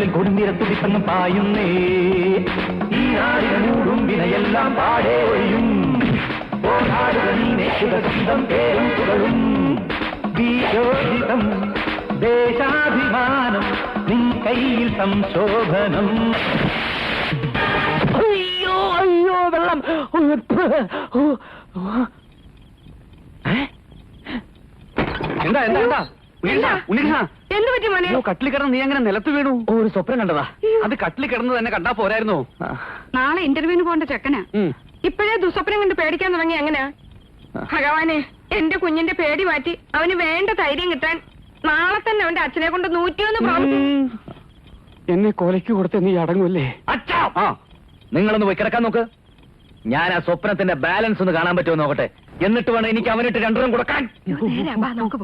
ഉള്ളിൽ കൊടുമ്പിരത്തുടിപ്പങ്ങ് പായുന്നേ. ഈ നാടിന് മൂടും വിനയെല്ലാം പാടെ ഒഴിയും. പോരാടുക നീ നേശുക സ്വന്തം പേരും പുകളും. വീരോചിതം ദേശാഭിമാനം നിൻ കയ്യിൽ സംശോഭനം. അയ്യോ അയ്യോ വെള്ളം. എന്താ എന്താ എന്താ എന്ത് പറ്റി മോനെ? കട്ടിൽ കിടന്ന് നീ അങ്ങനെ നിലത്ത് വീണു? ഒരു സ്വപ്നം കണ്ടതാ. അത് കട്ടിൽ കിടന്ന് തന്നെ കണ്ടാ പോരായിരുന്നോ? നാളെ ഇന്റർവ്യൂവിന് പോകേണ്ട ചെക്കനാ. ഇപ്പോഴേ ദുസ്വപ്നം കൊണ്ട് പേടിക്കാൻ തുടങ്ങി. എങ്ങനെയാ ഭഗവാനെ, എന്റെ കുഞ്ഞിന്റെ പേടി മാറ്റി അവന് വേണ്ട ധൈര്യം കിട്ടാൻ നാളെ തന്നെ അവന്റെ അച്ഛനെ കൊണ്ട് 101 എന്നെ കൊലയ്ക്ക് കൊടുത്ത് നീ അടങ്ങൂല്ലേ? നിങ്ങളൊന്ന് പോയി കിടക്കാൻ നോക്ക്. ഞാൻ ആ സ്വപ്നത്തിന്റെ ബാലൻസ് ഒന്ന് കാണാൻ പറ്റുമോ നോക്കട്ടെ. എന്നിട്ട് വേണം എനിക്ക് അവനിട്ട് 2 കൊടുക്കാൻ. നമുക്ക്